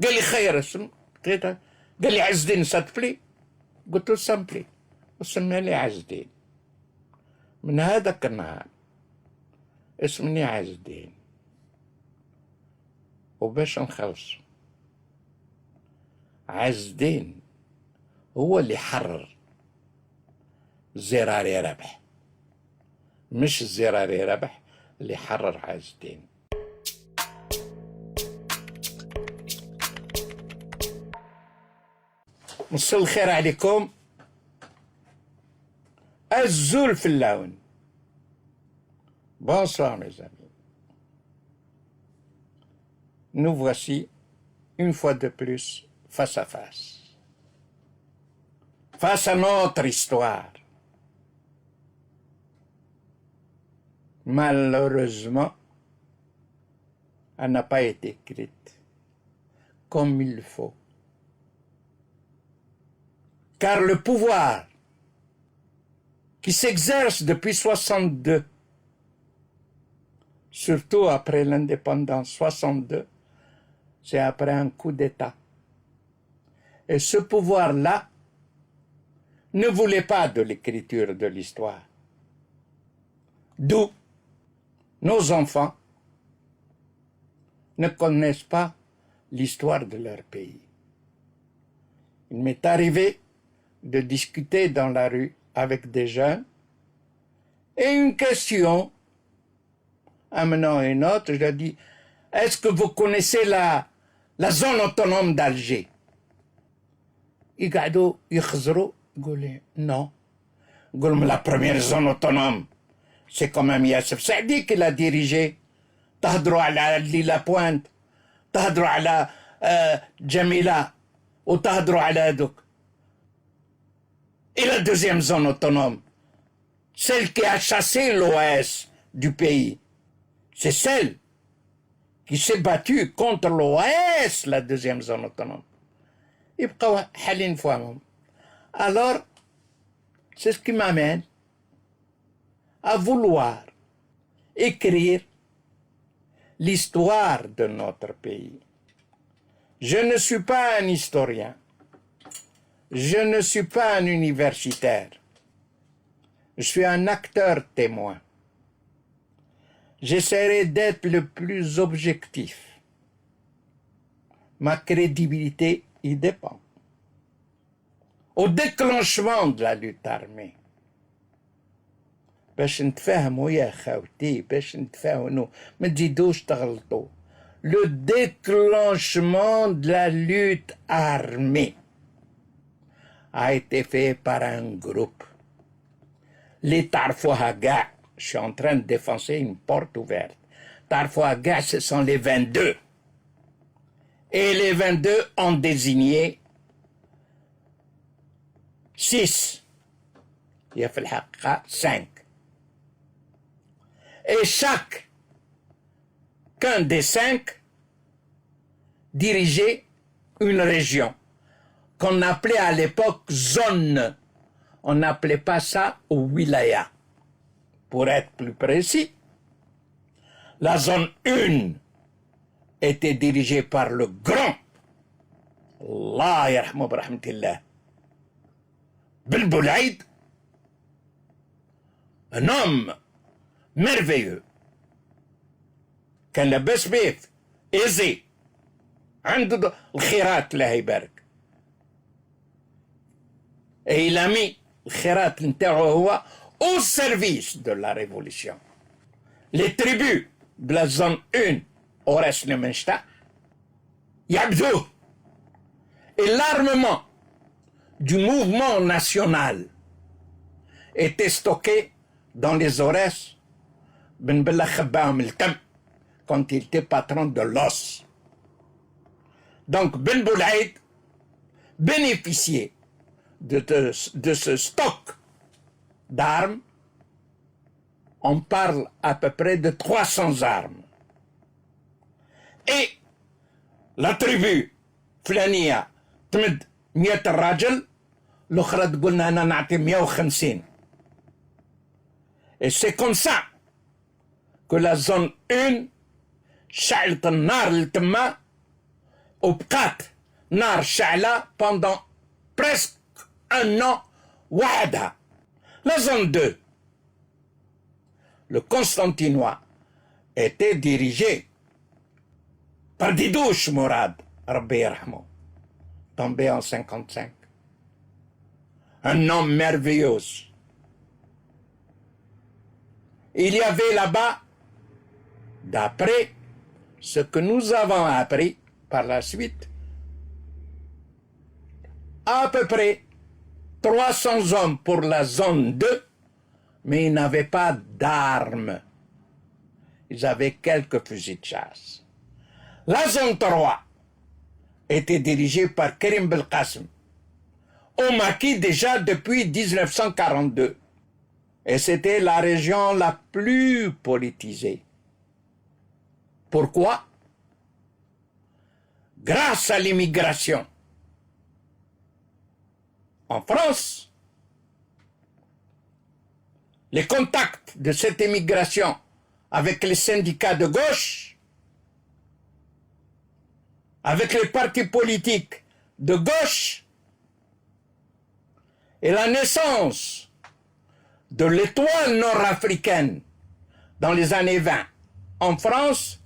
قال لي خير اسم، قال لي عز الدين ساتبلي، قلت له سامبلي، وسمى لي عز الدين. من هذاك النهار اسمني عز الدين. وباش نخلص، عز الدين هو اللي حرر الزراري ربح، مش الزراري ربح اللي حرر عز الدين. مساء الخير عليكم. الزول في اللون. Bonsoir mes amis. Nous voici une fois de plus face à face. Face à notre histoire. Malheureusement, elle n'a pas été écrite comme il faut. Car le pouvoir qui s'exerce depuis 62, surtout après l'indépendance 62, c'est après un coup d'État. Et ce pouvoir-là ne voulait pas de l'écriture de l'histoire. D'où nos enfants ne connaissent pas l'histoire de leur pays. Il m'est arrivé de discuter dans la rue avec des jeunes et une question amenant une autre, je leur dis, est-ce que vous connaissez la zone autonome d'Alger? Ils قعدوا يخزروا يقولوا non. يقولوا la première zone autonome c'est quand même Yassef Saadi qui l'a dirigé. تهضروا على ليلا بوينت، تهضروا على جميلة، وتهضروا على هذوك. Et la deuxième zone autonome, celle qui a chassé l'OAS du pays, c'est celle qui s'est battue contre l'OAS, la deuxième zone autonome. يبقوا حالين فوامهم. Alors, c'est ce qui m'amène à vouloir écrire l'histoire de notre pays. Je ne suis pas un historien. Je ne suis pas un universitaire. Je suis un acteur témoin. J'essaierai d'être le plus objectif. Ma crédibilité y dépend. Au déclenchement de la lutte armée, باش نتفاهموا يا خاوتي، باش نتفاهموا ما تزيدوش تغلطوا. Le déclenchement de la lutte armée a été fait par un groupe. Les تعرفوها كاع. Je suis en train de défoncer une porte ouverte. تعرفوها كاع, ce sont les 22. Et les 22 ont désigné 6. Il y a في الحقيقة 5. Et chacun des 5 dirigeait une région qu'on appelait à l'époque zone. On n'appelait pas ça wilaya. Pour être plus précis, la zone 1 était dirigée par le grand, Allah yarhamou brahmatillah, Ben Boulaïd, un homme merveilleux, كان لاباس بيه، ايزي، عنده الخيرات الله يبارك. Et il a mis الخيرات نتاعو هو au service de la révolution. Les tribus de la zone 1 au reste de Menchta, يعبدوه. Et l'armement du mouvement national était stocké dans les Aurès. Ben Bella Khabbaam el-Kam, quand il était patron de l'os. Donc Ben Boulaïd bénéficiait de ce stock d'armes. On parle à peu près de 300 armes. Et la tribu فلانية تمد 100 راجل، الأخرى تقول أنا نعطي 150. Et c'est comme ça que la zone 1 شعلت النار اللي تما وبقات نار شعلة pendant presque un an وحدها. La zone 2, le Constantinois, était dirigé par Didouche Mourad, Rabbi Yarhamou, tombé en 55. Un homme merveilleux. Il y avait là-bas, d'après ce que nous avons appris par la suite, à peu près 300 hommes pour la zone 2, mais ils n'avaient pas d'armes. Ils avaient quelques fusils de chasse. La zone 3 était dirigée par Karim Belkacem, au maquis déjà depuis 1942. Et c'était la région la plus politisée. Pourquoi? Grâce à l'immigration. En France, les contacts de cette immigration avec les syndicats de gauche, avec les partis politiques de gauche, et la naissance de l'étoile nord-africaine dans les années 20 en France,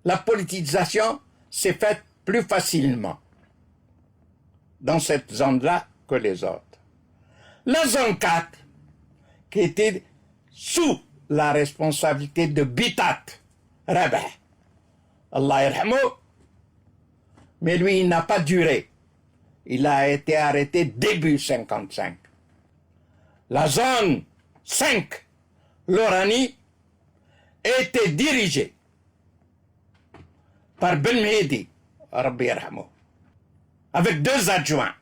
la politisation s'est faite plus facilement dans cette zone-là que les autres. La zone 4, qui était sous la responsabilité de Bitat Rabah, Allah yarhamou, mais lui, il n'a pas duré. Il a été arrêté début 55. La zone 5, l'Oranie, était dirigée par Ben Mehdi, Rabbi yarhamou, avec 2 adjoints,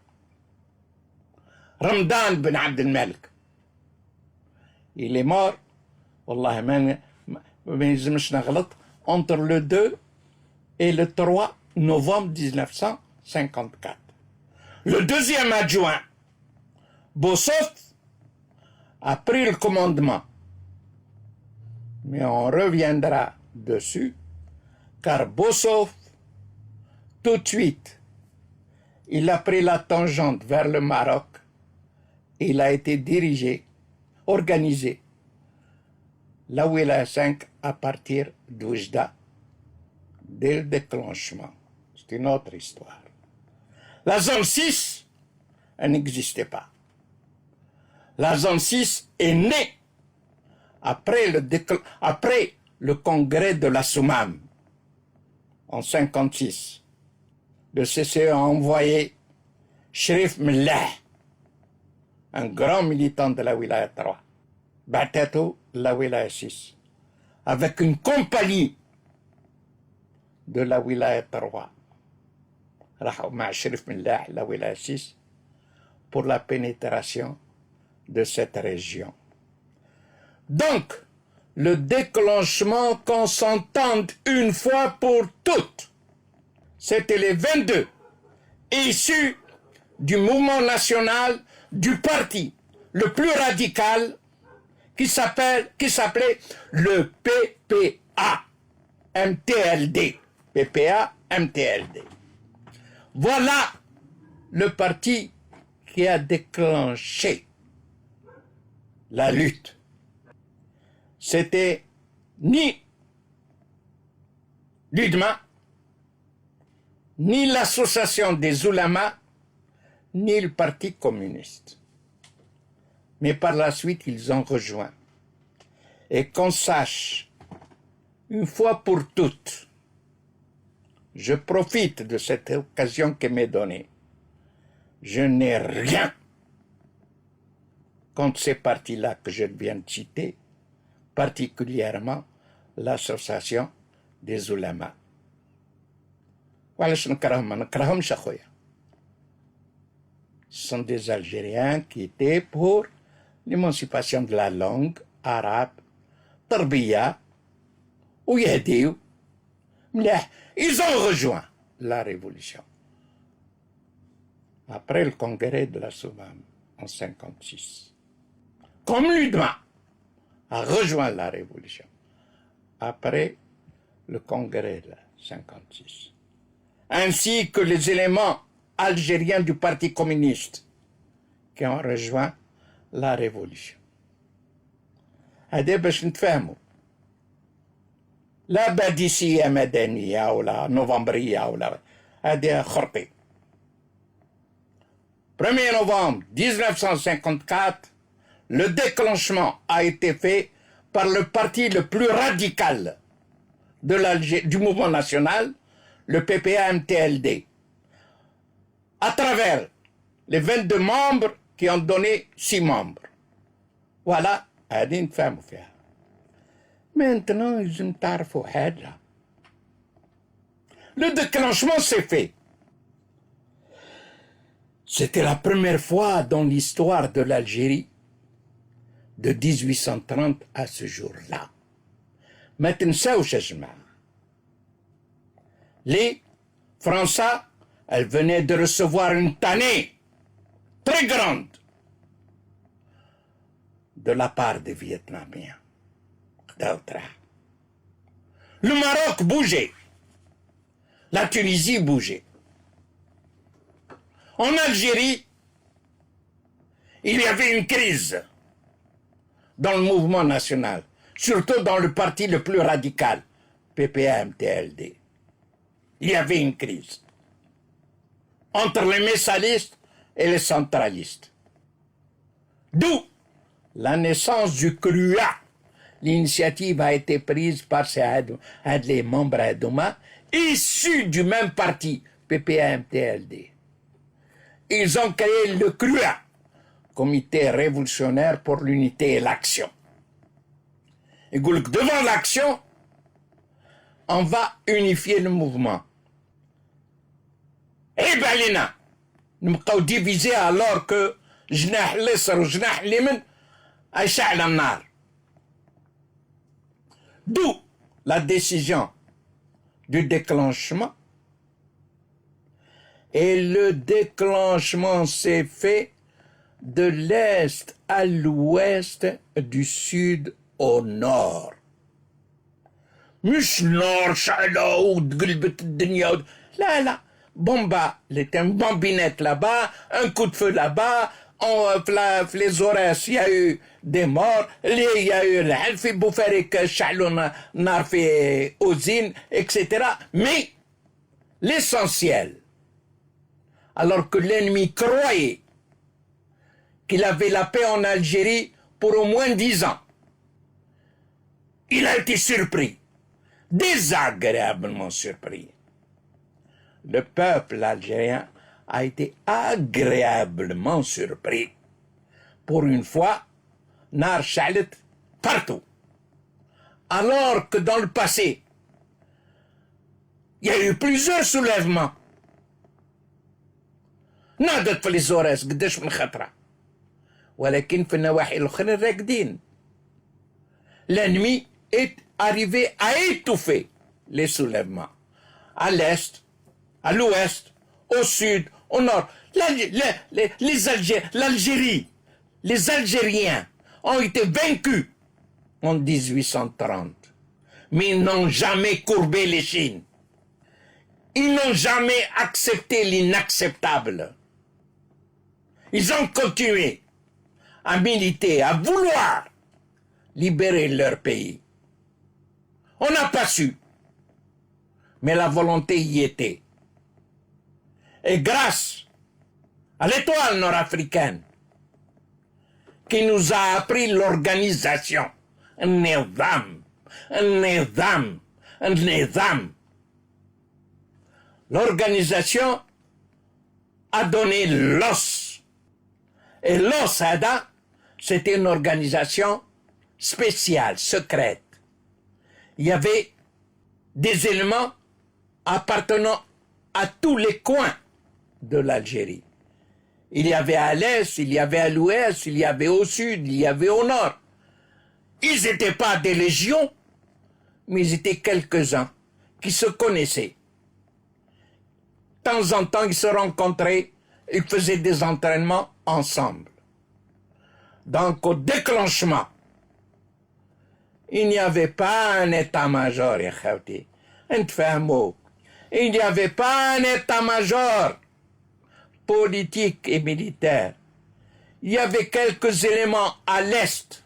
Ramadan Ben Abd al-Malik. Il est mort, Wallah, entre le 2 et le 3 novembre 1954. Le deuxième adjoint, Bossov, a pris le commandement. Mais on reviendra dessus, car Bossov, tout de suite, il a pris la tangente vers le Maroc. Il a été dirigé, organisé, la Wilaya 5 à partir d'Oujda, dès le déclenchement. C'est une autre histoire. La zone 6, elle n'existait pas. La zone 6 est née après le congrès de la Soumam en 56. Le CCE a envoyé Sherif Mellah, un grand militant de la Wilaya 3, Batato, la Wilaya 6, avec une compagnie de la Wilaya 3, Sherif Mellah, la Wilaya 6, pour la pénétration de cette région. Donc, le déclenchement, qu'on s'entende une fois pour toutes, c'était les 22 issus du mouvement national du parti le plus radical qui s'appelait le PPA MTLD. PPA MTLD. Voilà le parti qui a déclenché la lutte. C'était ni l'UDMA, ni l'association des oulémas, ni le Parti communiste. Mais par la suite, ils ont rejoint. Et qu'on sache, une fois pour toutes, je profite de cette occasion qui m'est donnée. Je n'ai rien contre ces partis-là que je viens de citer, particulièrement l'association des oulémas. Ce sont des Algériens qui étaient pour l'émancipation de la langue arabe, tarbiya, ou yahdiou. Ils ont rejoint la révolution. Après le congrès de la Soumam en 56. Comme l'UDMA a rejoint la révolution. Après le congrès de la 1956, ainsi que les éléments algériens du Parti communiste qui ont rejoint la révolution. هذا باش نتفاهموا لا باديسية مدنية ولا نوفمبرية ولا هذه خرطي. 1er novembre 1954, le déclenchement a été fait par le parti le plus radical du mouvement national, le PPA-MTLD, à travers les 22 membres qui ont donné 6 membres. Voilà, هذه نتفاهموا فيها. Maintenant, لازم تعرفوا حاجة. Le déclenchement s'est fait. C'était la première fois dans l'histoire de l'Algérie de 1830 à ce jour-là. ما تنساوش يا جماعة. Les Français, elles venaient de recevoir une tannée très grande de la part des Vietnamiens. Le Maroc bougeait. La Tunisie bougeait. En Algérie, il y avait une crise dans le mouvement national, surtout dans le parti le plus radical, PPA-MTLD. Il y avait une crise entre les messalistes et les centralistes. D'où la naissance du CRUA. L'initiative a été prise par les membres Adouma, issus du même parti, PPA-MTLD. Ils ont créé le CRUA, Comité révolutionnaire pour l'unité et l'action. Et devant l'action, on va unifier le mouvement. Et Balina, nous sommes divisés alors que جناح اليسار وجناح اليمين أشعل النار. D'où la décision du déclenchement. Et le déclenchement s'est fait de l'est à l'ouest, du sud au nord. مش نار شعلة وقلبت الدنيا. لا لا. Bomba, une bombinette là-bas, un coup de feu là-bas, les Aurès, il y a eu des morts, il y a eu l'Alfi Boufarik, Chaloun, Narfi, Ozine, etc. Mais l'essentiel, alors que l'ennemi croyait qu'il avait la paix en Algérie pour au moins 10 ans, il a été surpris, désagréablement surpris. Le peuple algérien a été agréablement surpris. Pour une fois, Nar Chalet partout. Alors que dans le passé, il y a eu plusieurs soulèvements. نهضت في الزوريس قداش من خطرة. ولكن في النواحي الأخرى راكدين. L'ennemi est arrivé à étouffer les soulèvements. À l'est, à l'ouest, au sud, au nord. L'Algérie, les Algériens ont été vaincus en 1830. Mais ils n'ont jamais courbé les chines. Ils n'ont jamais accepté l'inacceptable. Ils ont continué à militer, à vouloir libérer leur pays. On n'a pas su. Mais la volonté y était. Et grâce à l'étoile nord-africaine qui nous a appris l'organisation, un nizam, l'organisation a donné l'os. Et l'os, c'était une organisation spéciale, secrète. Il y avait des éléments appartenant à tous les coins de l'Algérie. Il y avait à l'est, il y avait à l'ouest, il y avait au sud, il y avait au nord. Ils n'étaient pas des légions, mais ils étaient quelques-uns qui se connaissaient. De temps en temps, ils se rencontraient, ils faisaient des entraînements ensemble. Donc, au déclenchement, il n'y avait pas un état-major, نتفاهموا. Il n'y avait pas un état-major politique et militaire. Il y avait quelques éléments à l'est,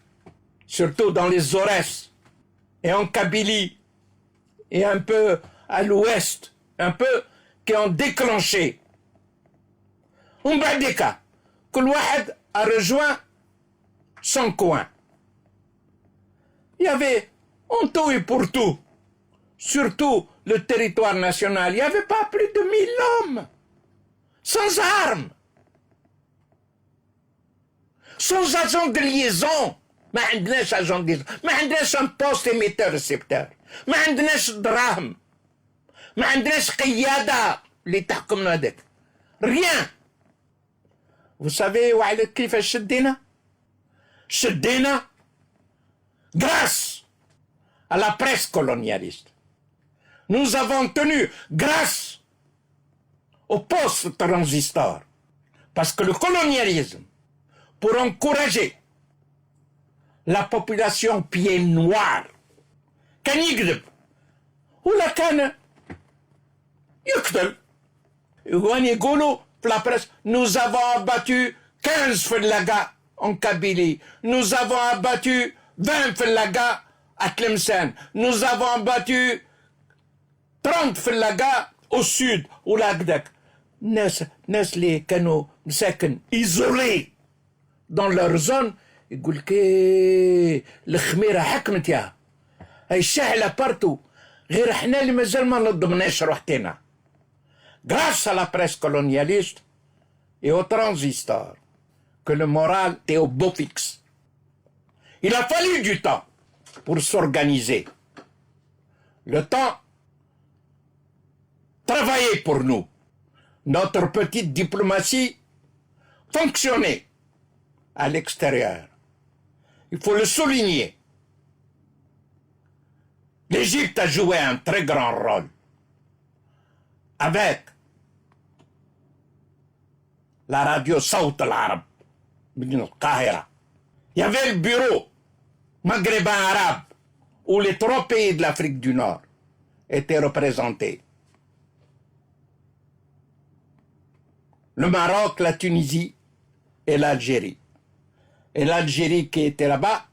surtout dans les Aurès et en Kabylie et un peu à l'ouest, un peu qui ont déclenché. ومن بعد كل واحد a rejoint son coin. Il y avait en tout et pour tout, surtout le territoire national, il n'y avait pas plus de 1000 hommes, sans armes, sans agent de liaison. ما عندناش agent de liaison, ما عندناش un poste émetteur récepteur, ما عندناش دراهم, ما عندناش قيادة اللي تحكمنا هذاك. Rien. Vous savez وعلى كيفاش شدينا grâce à la presse colonialiste. Nous avons tenu grâce au poste transistor. Parce que le colonialisme, pour encourager la population pied noir, كان يكذب ولا كان يقتل. وين يقولوا في la presse, nous avons abattu 15 Fellagas en Kabylie, nous avons abattu 20 Fellagas à Tlemcen, nous avons abattu 30 Fellagas au sud, au lac d'Ak. ناس اللي كانوا مساكن isolés dans leur zone يقول لك الخميره حكمت يا هاي الشاعله بارتو غير احنا اللي مازال ما نضمناش روحتنا. Grâce à la presse colonialiste et au transistor, que le moral était au beau fixe. Il a fallu du temps pour s'organiser. Le temps travaillait pour nous. Notre petite diplomatie fonctionnait à l'extérieur. Il faut le souligner. L'Égypte a joué un très grand rôle avec la radio Saout al-Arab من القاهرة. Il y avait le bureau maghrébin arabe où les 3 pays de l'Afrique du Nord étaient représentés. Le Maroc, la Tunisie et l'Algérie. Et l'Algérie qui était là-bas,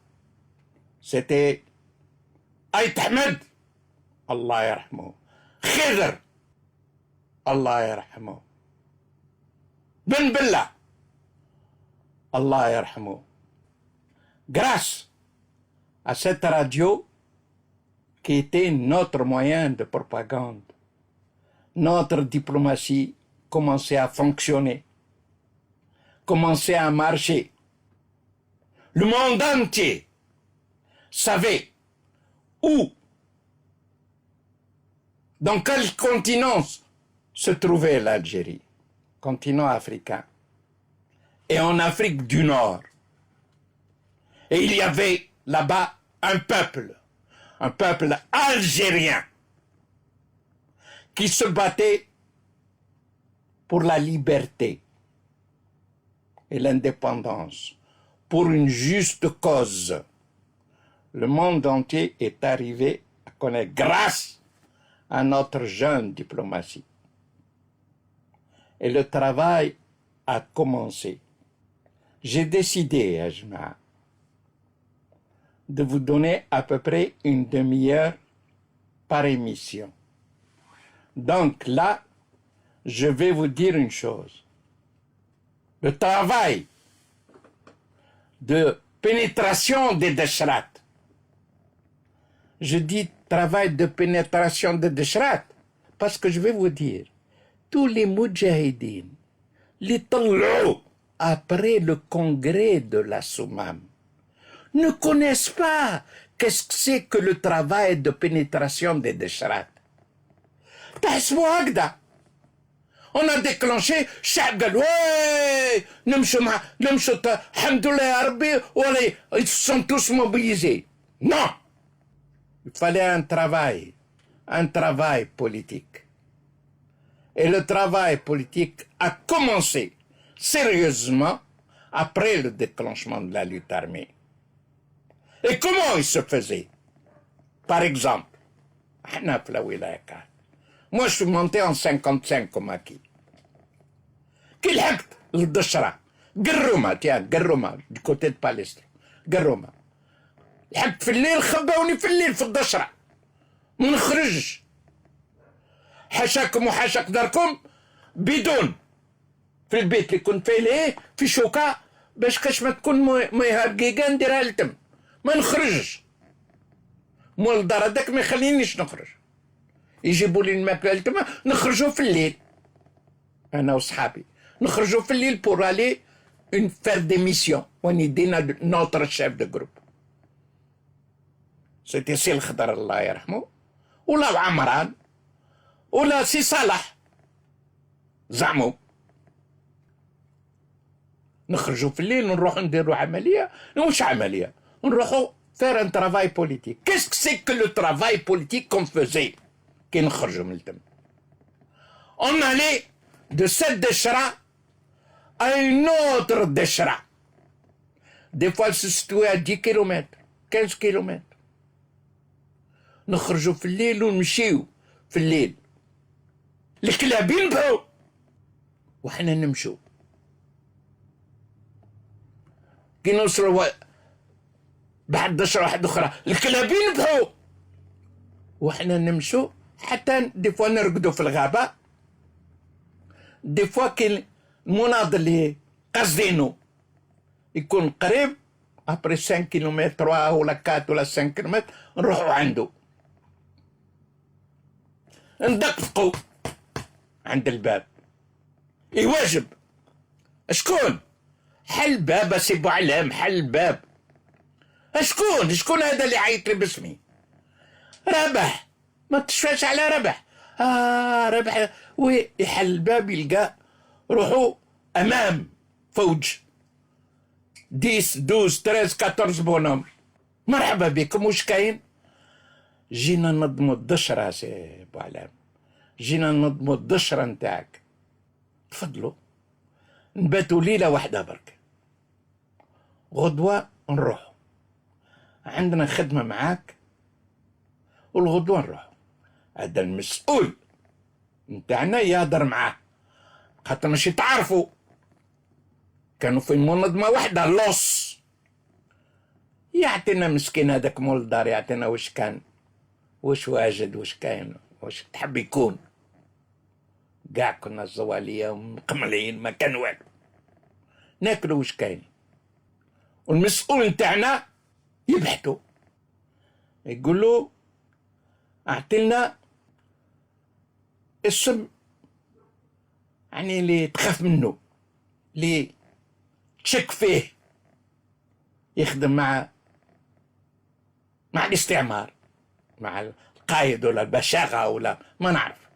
c'était Aït Ahmed, Allah yarhamou, Khidr, Allah yarhamou, Ben Bella, Allah yarhamou. Grâce à cette radio qui était notre moyen de propagande, notre diplomatie commençait à fonctionner, commençait à marcher. Le monde entier savait où, dans quel continent se trouvait l'Algérie, continent africain, et en Afrique du Nord. Et il y avait là-bas un peuple algérien, qui se battait pour la liberté et l'indépendance, pour une juste cause. Le monde entier est arrivé à connaître grâce à notre jeune diplomatie. Et le travail a commencé. J'ai décidé, Ajma, de vous donner à peu près une demi-heure par émission. Donc là, je vais vous dire une chose. Le travail de pénétration des Deshrat. Je dis travail de pénétration des Deshrat parce que je vais vous dire, tous les Moudjahidines, les Talou, après le congrès de la Soumam, ne connaissent pas qu'est-ce que c'est que le travail de pénétration des Deshrat. On a déclenché, ils sont tous mobilisés. Non! Il fallait un travail politique. Et le travail politique a commencé sérieusement après le déclenchement de la lutte armée. Et comment il se faisait? Par exemple, احنا في الولاية كان moi je suis monté en 55 comme acquis كي لحقت للدشرة قرومة قرومة دي كوتي دو باليسترو قرومة لحقت في الليل خباوني في الليل في الدشرة ما نخرجش حاشاكم وحاشاك داركم بدون في البيت اللي كنت فيه ليه في شوكة باش كاش ما تكون ميها رقيقة نديرها لتم ما نخرجش مول الدار هذاك ما يخلينيش نخرج يجيبوا لي الماكله لتما نخرجوا في الليل انا وصحابي نخرجوا في الليل بور الي اون فير دي ميسيون وين يدينا نوتر شيف دو جروب سيتي سي الخضر الله يرحمه ولا عمران ولا سي صالح زعموا نخرجوا في الليل نروحوا نديروا عمليه مش عمليه نروحوا faire un travail politique. Qu'est-ce que c'est que le travail politique qu'on faisait كي نخرجوا من التم؟ On allait de cette déchira à une autre déchira. Des fois, elle se situait à 10 km, 15 km. نخرجوا في الليل ونمشيو في الليل. الكلاب ينبحوا وحنا نمشوا. كي نوصلوا بعد دشرة واحدة أخرى الكلاب ينبحوا وحنا نمشوا حتى دي فوا نرقدوا في الغابة دي فوا كي المناضل اللي قاصدينو يكون قريب ابري 5 كيلومتر ولا 4 ولا 5 كيلومتر نروحوا عنده ندقدقوا عند الباب يواجب شكون حل باب سي بوعلام حل باب شكون هذا اللي عيط لي باسمي ربح ما تشفاش على ربح ربح ويحل الباب يلقى روحو امام فوج 10 12 13 14 بونوم مرحبا بكم واش كاين جينا نضموا الدشرة سي بوعلام جينا نضموا الدشرة نتاعك تفضلوا نباتوا ليلة واحدة برك غدوة نروحوا عندنا خدمة معاك والغدوة نروح هذا المسؤول نتاعنا يهدر معاه خاطر ماشي تعرفوا كانوا في منظمة واحدة لوس يعطينا مسكين هذاك مول الدار يعطينا واش كان واش واجد واش كاين واش تحب يكون قاع كنا الزوالية ومقملين ما كان والو ناكلوا واش كاين والمسؤول نتاعنا يبحثوا يقول له اعطينا اسم يعني اللي تخاف منه اللي تشك فيه يخدم مع الاستعمار مع القائد ولا البشاغة ولا ما نعرف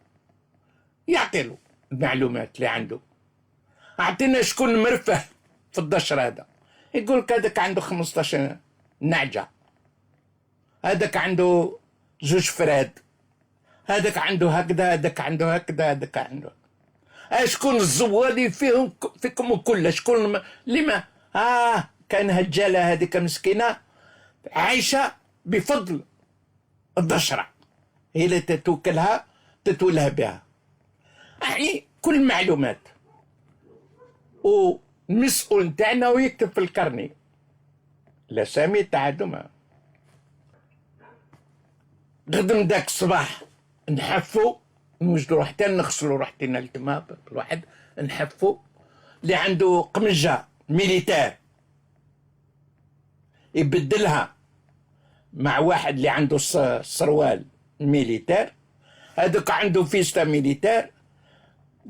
يعطي له المعلومات اللي عنده اعطينا شكون مرفه في الدشر هذا يقول هذاك عنده 15 نعجة هذاك عنده 2 فراد هذاك عنده هكذا هذاك عنده هكذا هذاك عنده شكون الزوالي فيكم كل شكون لما كان هالجالة هذيك مسكينة عايشة بفضل الدشرة هي اللي تتولها بها يعني كل معلومات والمسؤول نتاعنا ويكتب في الكرني الاسامي تاعهم غدم داك الصباح نحفوا نوجدوا روحتين نغسلوا روحتين التما الواحد نحفوا اللي عنده قمجة ميليتير يبدلها مع واحد اللي عنده سروال ميليتير هذاك عنده فيستا ميليتير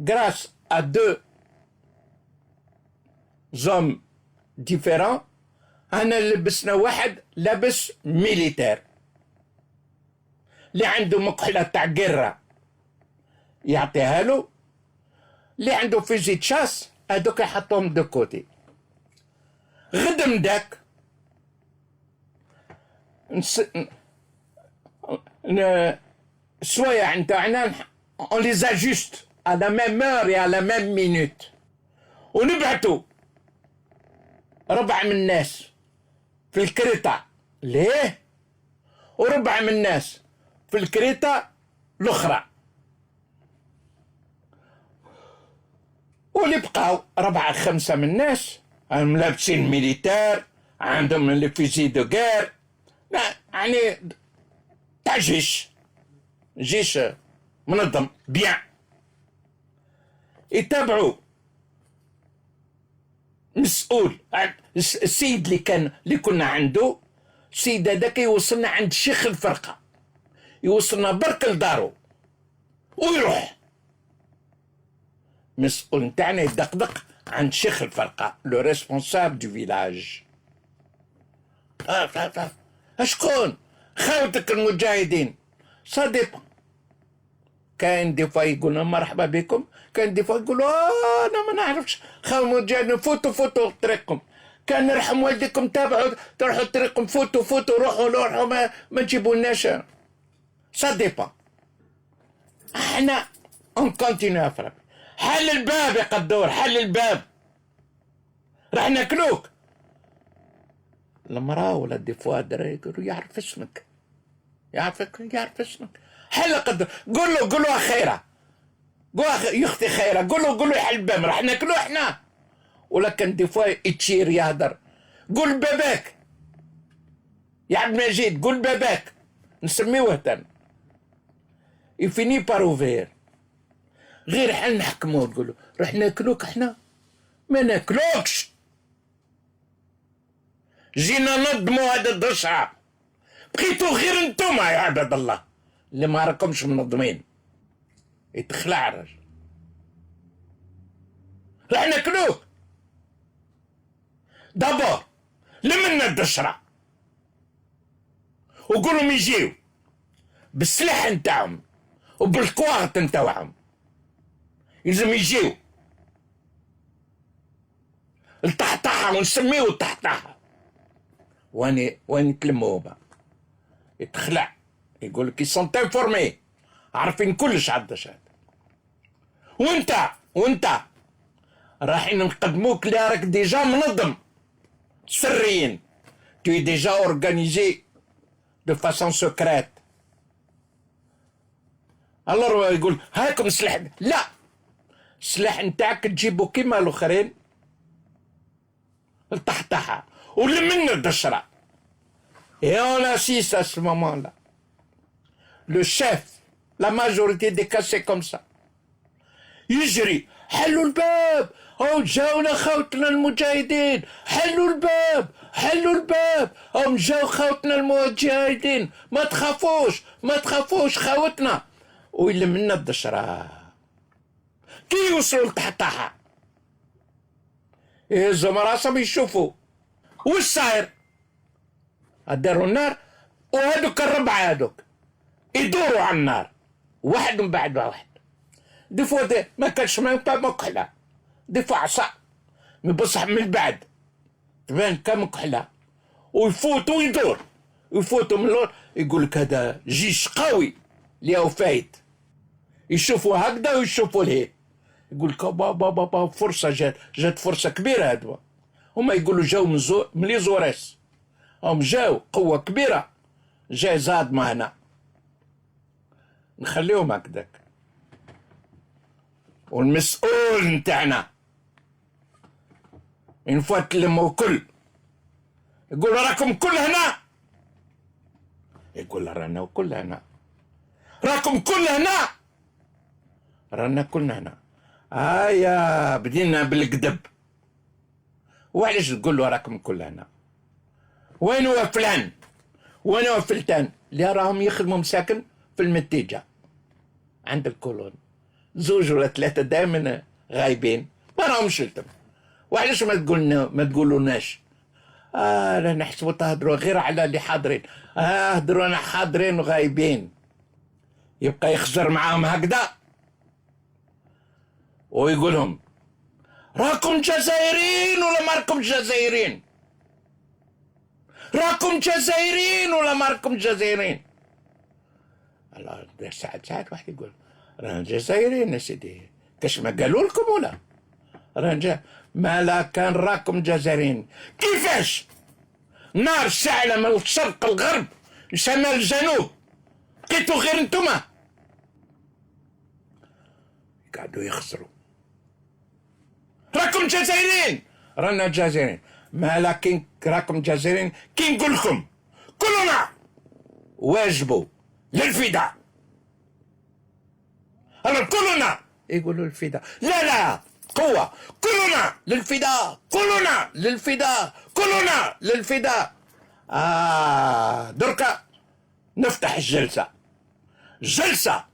غراس ا دو زوم ديفيرون انا لبسنا واحد لابس ميليتير اللي عنده مكحله تاع قره يعطيها له اللي عنده فيزي تشاس هذوك يحطوهم دو كوتي غدم داك السوايع نتاعنا on les ajuste à la même heure et à la même minute ونبعتوا 4 من الناس في الكريطة ليه و4 من الناس في الكريتة الأخرى. واللي بقاو 4 5 من الناس لابسين ميليتار، عندهم لي فيزي دو غير، يعني تاع جيش منظم بيان. يتابعوا مسؤول السيد اللي كنا عنده، السيد هذاك يوصلنا عند شيخ الفرقة، يوصلنا برك لدارو ويروح. مسؤول نتاعنا يدقدق عند شيخ الفرقة، لو ريسبونسابل دو فيلاج. شكون خاوتك المجاهدين؟ صديق. كاين دي فوا يقولنا مرحبا بكم، كاين دي فوا يقولوا انا ما نعرفش خاو مجاهدين، فوتوا طريقكم، كان نرحم والديكم تابعوا تروحوا طريقكم، فوتوا روحوا ما تجيبولناش. سا ديبا. احنا اون كونتينيو افرق. حل الباب يا قدور، حل الباب، راح ناكلوك. المراه ولا دي فوا دري يقولوا يعرف اسمك، يعرف اسمك. حل قدر، قول له خيره، قول يا اختي خيره، قول له يحل الباب، راح ناكلوه احنا. ولكن دي فوا يتشير يهدر، قول باباك يا عبد المجيد، قول باباك، نسميوه تن يفيني باروفير. غير حنا نحكموه نقولوا راح ناكلوك احنا، ما ناكلوكش. جينا نظموا هذا الدشعة، بقيتوا غير انتوما يا عباد الله اللي ما راكمش منظمين. يتخلع الرجل، راح ناكلوك. دابور لمنا الدشرة وقولهم يجيو بالسلاح نتاعهم وبالكواغط نتاعهم، يلزم يجيو الطحطحة، ونسميو الطحطحة. وين تلموه بقى؟ يتخلع، يقول لك يسون انفورمي، عارفين كلش على الدشات. وانت رايحين نقدموك اللي راك ديجا منظم سريين، tu es déjà organisé de façon secrète. الله يقول هاكم السلاح. لا، السلاح نتاعك تجيبو كيما الاخرين الطحطحة ولمنا الدشرة. Et on assiste à ce moment-là. Le chef, la majorité des cas c'est comme ça. يجري حلوا الباب، هم جاونا خوتنا المجاهدين، حلوا الباب، هم جاو خوتنا المجاهدين، ما تخافوش خوتنا. ويلمنا الدشرة. كي يوصلوا للطحطحة يهزوا راسهم يشوفوا وش صاير. داروا النار، وهذوك الربعة هذوك يدوروا على النار واحد من بعد واحد. دي فوا ما كانش مكحلة، دي فوا عصا بصح من بعد تبان كمكحلة، ويفوتوا يفوتوا من اللور. يقول لك هذا جيش قوي اللي هو فايت، يشوفوا هكذا ويشوفوا لهيه. يقول لك بابا فرصة جات فرصة كبيرة. هادوا هما يقولوا جاو من لي زوريس، هم جاو قوة كبيرة، جاي زاد معنا، نخليهم هكذاك. والمسؤول نتاعنا من فوت لمو كل يقول راكم كل هنا، يقول رانا كل هنا، راكم كل هنا، رانا كلنا هنا. يا بدينا بالكذب. وعلاش تقول له راكم كل هنا؟ وين هو فلان؟ وين هو فلتان اللي راهم يخدموا مساكن في المتيجة عند الكولون؟ 2 ولا 3 دائما غايبين، ما راهمش لتم. وعلاش ما تقولوناش؟ لا نحسبوا تهدروا غير على اللي حاضرين. هدروا انا حاضرين وغايبين. يبقى يخزر معاهم هكذا ويقولهم راكم جزائريين ولا ما راكم جزائريين؟ راكم جزائريين ولا ما راكم جزائريين؟ الله ساعات واحد يقول رانا جزائريين يا سيدي، كاش ما قالوا لكم ولا رانا ما لا كان راكم جزائريين. كيفاش؟ نار شاعلة من الشرق الغرب شمال الجنوب، بقيتوا غير انتوما قعدوا يخسروا. راكم جزائريين، رانا جزائريين، ما لكن راكم جزائريين كي نقول لكم كلنا واجبوا للفداء. أنا كلنا يقولوا الفداء، لا قوة، كلنا للفداء، كلنا للفداء، كلنا للفداء. دركا نفتح الجلسة. الجلسة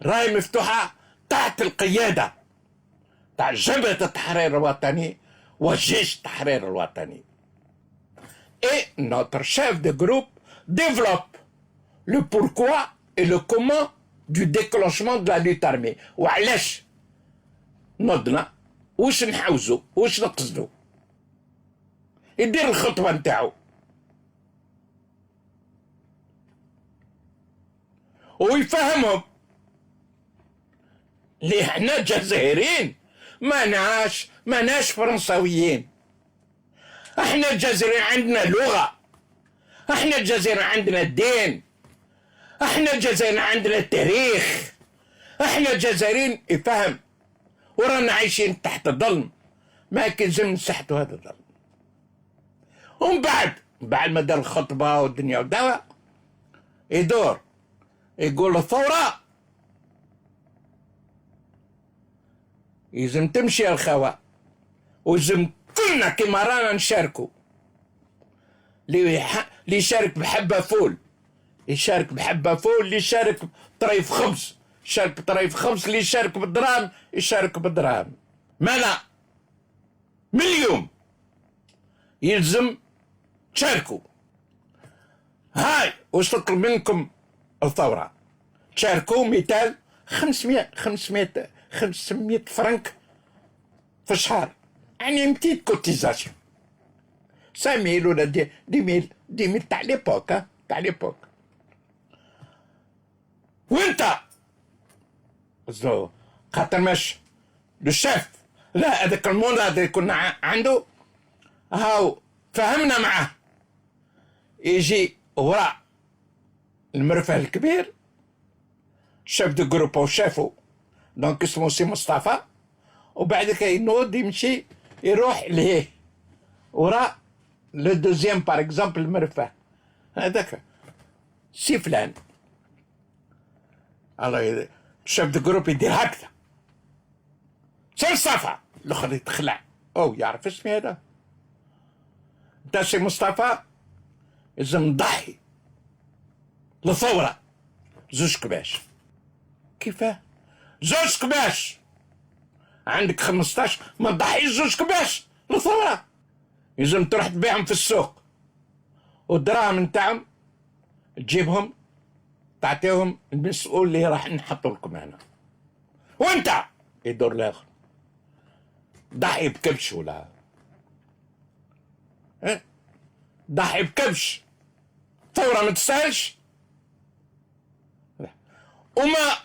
راهي مفتوحة تحت القيادة تاع جبهة التحرير الوطني والجيش التحرير الوطني. Et notre chef de groupe développe le pourquoi et le comment du déclenchement de la lutte armée. وعلاش نضنا، واش نحوزو، واش نقصدو، يدير الخطوة نتاعو ويفهمهم اللي احنا جزائريين ماناش فرنساويين. احنا الجزائريين عندنا لغة، احنا الجزائريين عندنا دين، احنا الجزائريين عندنا تاريخ، احنا الجزائريين يفهم. ورانا عايشين تحت ظلم، ما كنزم نسحتوا هذا الظلم. ومن بعد ما دار الخطبة والدنيا ودواء يدور يقول الثورة يلزم تمشي الخوا، ويلزم كلنا كيما رانا نشاركوا. اللي يشارك بحبة فول يشارك بحبة فول، اللي يشارك طريف خبز يشارك بطريف خبز، اللي يشارك بالدراهم يشارك بالدراهم. ما لا، من اليوم يلزم تشاركوا. هاي واش تطلب منكم الثورة، تشاركوا. مثال 500 فرنك في الشهر، يعني 200 كوتيزاسيون، 5000 ولا 10,000 تاع ليبوك، تاع ليبوك. وانت خاطر ماش لو شيف، لا هذاك الموند هذا كنا عنده، هاو فهمنا معاه. يجي وراء المرفه الكبير شيف دو جروب او شيفو، دونك اسمه سي مصطفى. وبعد كده ينوض يمشي يروح ليه وراء لو دوزيام بار اكزومبل المرفه هذاك سي فلان. الله الشيف دو جروب يدير هكذا، سي مصطفى، الاخر يتخلع، او يعرف اسمي هذا. انت سي مصطفى لازم نضحي للثورة 2 كباش. كيفاه 2 كباش؟ عندك 15 ما تضحيش 2 كباش للثورة. لازم تروح تبيعهم في السوق، والدراهم نتاعهم تجيبهم تعطيهم المسؤول اللي راح نحطوا لكم هنا. وانت يدور الاخر ضحي بكبش ولا ضحي بكبش. ثورة ما تستاهلش. وما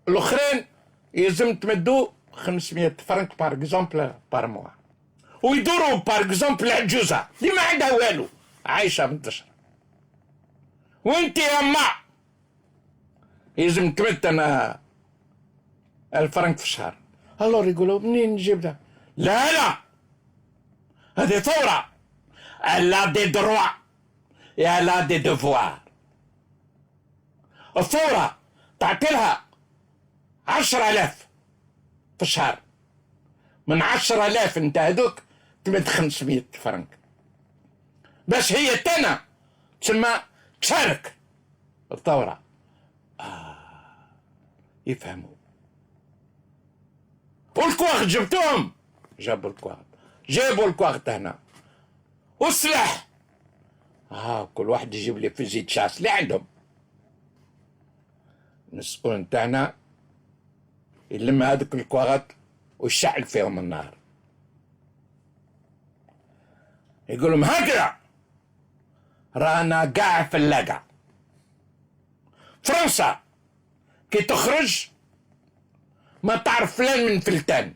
الاخرين يلزم تمدوا 500 فرنك بار اكزومبل بار موا، ويدوروا بار اكزومبل العجوزة اللي ما عندها والو عايشة منتشرة. وانت يا ما يلزم تمد انا 1000 فرنك في الشهر. الور يقولوا منين نجيب ده؟ لا هذه ثورة، elle a des droits et elle a des devoirs. الثورة تعطي لها 10,000 في الشهر، من 10,000 انت هذوك تمد 500 فرنك باش هي تانا تسمى تشارك الثورة. يفهموا. والكواغ جبتوهم، جابوا الكواغ، جابوا الكواغ هنا، والسلاح كل واحد يجيب لي فيزي تشاس اللي عندهم. المسؤول نتاعنا يلم هذوك الكواغات ويشعل فيهم النار، يقول لهم هكذا رانا قاع في اللقع. فرنسا كي تخرج ما تعرف فلان من فلتان،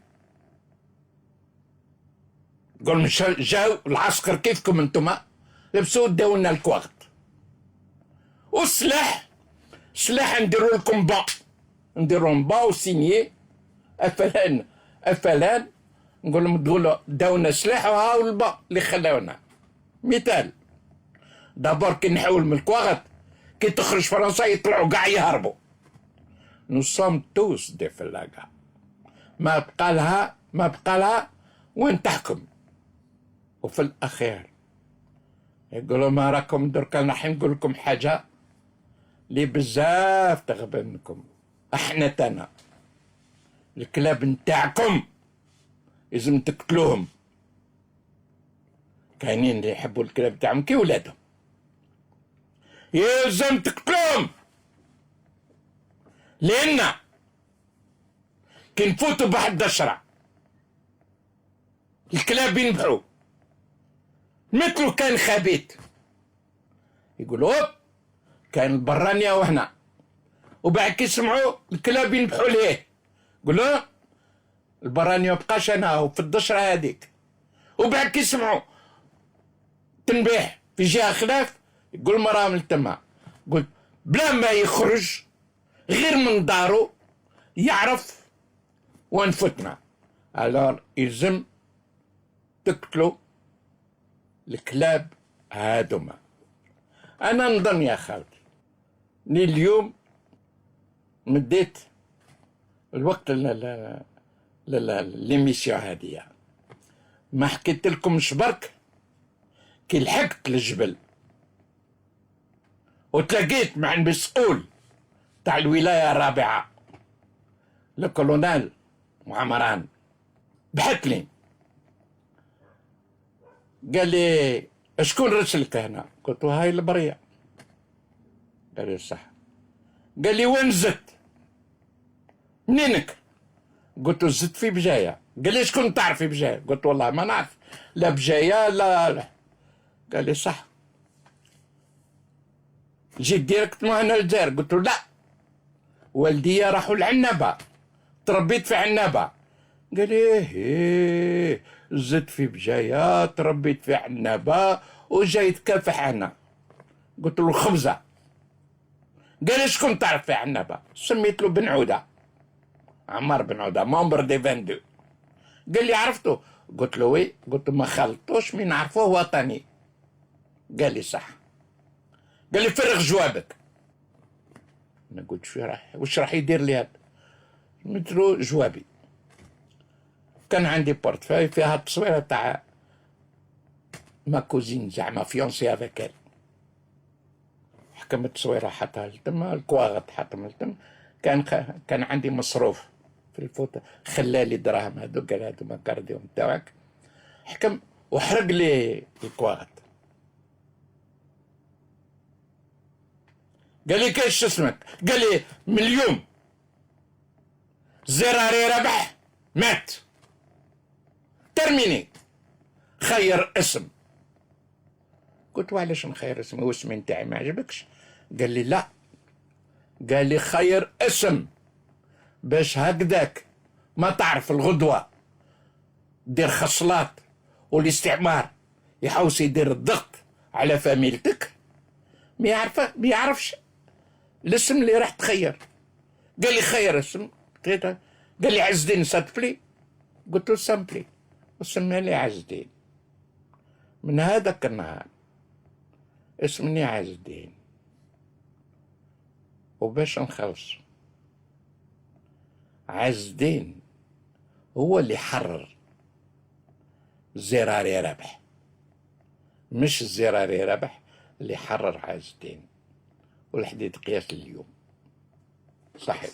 قول جاو العسكر كيفكم انتم لبسوا داولنا الكواغت والسلاح سلاح نديرو لكم با، نديرهم با وسينيي افلان نقول لهم تقولوا داونا سلاح وهاو البا اللي خلاونا. مثال دابور كي نحول من الكواغط كي تخرج فرنسا يطلعوا كاع يهربوا. نو سوم توس دي فلاقة، ما بقى لها وين تحكم. وفي الاخير يقولوا ما راكم دركا راح نقول لكم حاجه اللي بزاف تغبى منكم. احنا تانا الكلاب نتاعكم لازم تقتلوهم. كاينين اللي يحبوا الكلاب تاعهم كي ولادهم، يلزم تقتلوهم. لان كي نفوتوا بواحد الدشره الكلاب ينبحوا مثلو. كان خبيث يقولوا هوب كان البرانية وهنا، وبعد كي يسمعوا الكلاب ينبحوا ليه يقولوا البرانية مبقاش انا وفي الدشرة هذيك. وبعد كي يسمعوا تنبيح في جهة خلاف يقول مراه من تما. قلت بلا ما يخرج غير من دارو يعرف وين فتنا. الور يلزم تقتلوا الكلاب هادوما. انا نظن يا خالتي اني اليوم مديت الوقت للميسيون هادية، ما حكيت لكمش برك كي لحقت للجبل وتلاقيت مع المسؤول تاع الولاية الرابعة الكولونيل معمران. بحث لي قال لي شكون رسلك هنا؟ قلت له هاي البرية. قال لي صح. قال لي وين زدت؟ منينك؟ قلت له زدت في بجاية. قال لي شكون تعرف في بجاية؟ قلت والله ما نعرف لا بجاية لا. قال لي صح. جيت ديريكت ما هنا الجزائر. قلت له لا، والدي راحوا لعنابة، تربيت في عنابة. قال لي ايه زدت في بجاية تربيت في عنابة وجاي تكافح هنا. قلت له خبزة. قال لي شكون تعرف في عنابة؟ سميت له بن عودة، عمار بن عودة ممبر دي 22. قال لي عرفته؟ قلت له وي. قلت له ما خلطوش من نعرفوه وطني. قال لي صح. قال لي فرغ جوابك. انا قلت وش راح يدير لي هذا؟ مثلو جوابي كان عندي بورتفاي فيها التصويره تاع ما كوزين زعما فيونسي افيك. حكم التصويره حطها لتما، الكواغط حطهم لتما. كان عندي مصروف في الفوطه، خلالي دراهم هذوك، قال هذو ما كارديهم تاعك. حكم وحرق لي الكواغط. قال لي كاش اسمك؟ قال لي من اليوم زراري ربح مات ترميني، خير اسم. قلت وعلاش نخير اسمي واسمي نتاعي ما عجبكش؟ قال لي لا، قال لي خير اسم باش هكذاك ما تعرف الغدوة دير خصلات والاستعمار يحوس يدير الضغط على فاميلتك ما يعرفش الاسم اللي راح تخير. قال لي خير اسم. قال لي عز الدين ساتبلي. قلت له سامبلي، وسمى لي عز الدين. من هذاك النهار اسمني عز الدين. وباش نخلص، عز الدين هو اللي حرر زراري ربح، مش الزراري ربح اللي حرر عز الدين. والحديد قياس اليوم صحيح.